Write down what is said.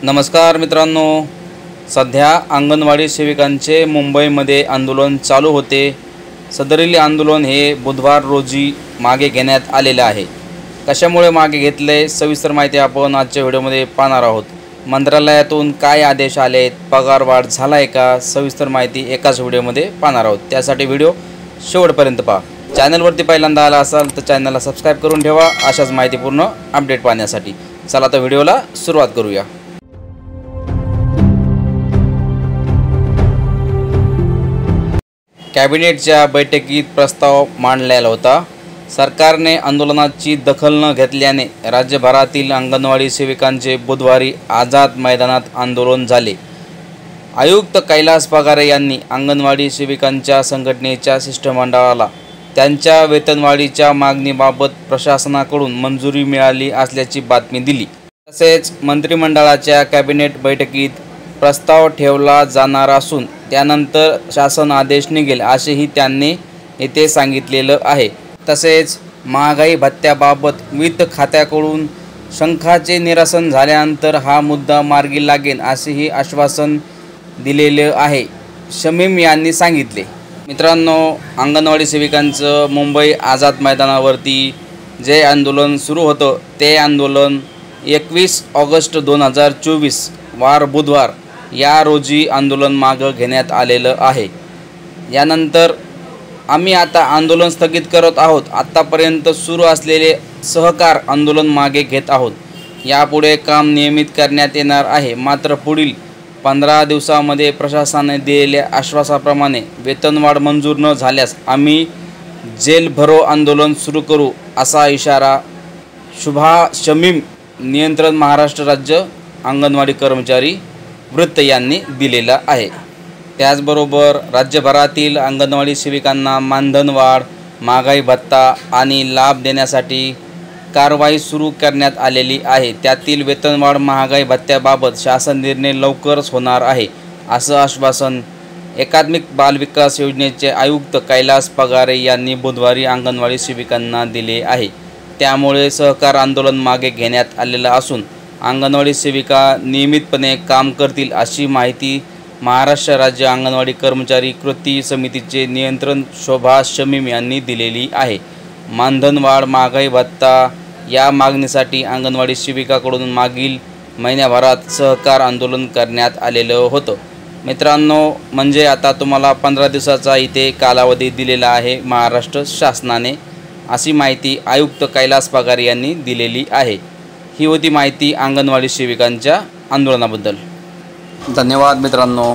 नमस्कार मित्रांनो, सध्या अंगणवाडी सेविकांचे मुंबईमध्ये आंदोलन चालू होते। सदरील आंदोलन हे बुधवार रोजी मागे घेण्यात आलेले आहे। कशामुळे मागे घेतले सविस्तर माहिती आपण आजच्या व्हिडिओमध्ये पाहणार आहोत। मंत्रालयातून काय आदेश आलेत, पगार वाढ झालाय का, सविस्तर माहिती एकाच व्हिडिओमध्ये पाहणार आहोत। त्यासाठी व्हिडिओ शेवटपर्यंत पहा। चॅनलवरती पहिल्यांदा आला असाल तर चॅनलला सबस्क्राइब करून ठेवा अशाच माहितीपूर्ण अपडेट पाहण्यासाठी। चला तर व्हिडिओला सुरुवात करूया। कॅबिनेटच्या बैठकीत प्रस्ताव मांडलेला होता। सरकारने आंदोलनाची दखल न घेतल्याने राज्यभरातील अंगणवाडी सेविकांचे बुधवारी आझाद मैदानात आंदोलन झाले। आयुक्त कैलास पगारे यांनी अंगणवाडी सेविकांच्या संघटनेच्या शिष्टमंडळाला त्यांच्या वेतनवाढीच्या मागणीबाबत प्रशासनाकडून मंजुरी मिळाली असल्याची बातमी दिली। तसेच मंत्रिमंडळाच्या कॅबिनेट बैठकीत प्रस्ताव ठेवला जाणार असून त्यानंतर शासन आदेश निघेल असेही त्यांनी येथे सांगितलेलं आहे। तसेच महागाई भत्त्याबाबत वित्त खात्याकडून शंकाचे निरसन झाल्यानंतर हा मुद्दा मार्गी लागेल असेही आश्वासन दिलेले आहे, शमीम यांनी सांगितले। मित्रांनो, अंगणवाडी सेविकांचं मुंबई आझाद मैदानावरती जे आंदोलन सुरू होतं ते आंदोलन 21 ऑगस्ट 2024 वार बुधवार या रोजी आंदोलन मागे घेण्यात आलेलं आहे। यानंतर आम्ही आता आंदोलन स्थगित करत आहोत। आतापर्यंत सुरू असलेले सहकार आंदोलन मागे घेत आहोत। यापुढे काम नियमित करण्यात येणार आहे। मात्र पुढील 15 दिवसांमध्ये प्रशासनाने दिलेल्या आश्वासाप्रमाणे वेतनवाढ मंजूर न झाल्यास आम्ही जेल भरो आंदोलन सुरू करू असा इशारा शमीम नियंत्रण महाराष्ट्र राज्य अंगणवाडी कर्मचारी वृत्त यांनी दिलेला आहे। त्याचबरोबर राज्यभरातील अंगणवाडी सेविकांना मानधनवाढ, महागाई भत्ता आणि लाभ देण्यासाठी कारवाई सुरू करण्यात आलेली आहे। त्यातील वेतनवाढ, महागाई भत्त्याबाबत शासन निर्णय लवकरच होणार आहे असं आश्वासन एकात्मिक बाल विकास योजनेचे आयुक्त कैलास पगारे यांनी बुधवारी अंगणवाडी सेविकांना दिले आहे। त्यामुळे सहकार आंदोलन मागे घेण्यात आलेलं असून अंगणवाडी सेविका नियमितपणे काम करतील अशी माहिती महाराष्ट्र राज्य अंगणवाडी कर्मचारी कृती समितीचे नियंत्रण शमीम यांनी दिलेली आहे। मानधनवाढ, महागाई भत्ता या मागणीसाठी अंगणवाडी सेविकाकडून मागील महिन्याभरात सहकार आंदोलन करण्यात आलेलं होतं। मित्रांनो, म्हणजे आता तुम्हाला 15 दिवसाचा इथे कालावधी दिलेला आहे महाराष्ट्र शासनाने, अशी माहिती आयुक्त कैलास पगारे यांनी दिलेली आहे। ही होती माहिती अंगणवाडी सेविकांच्या आंदोलनाबद्दल। धन्यवाद मित्रांनो।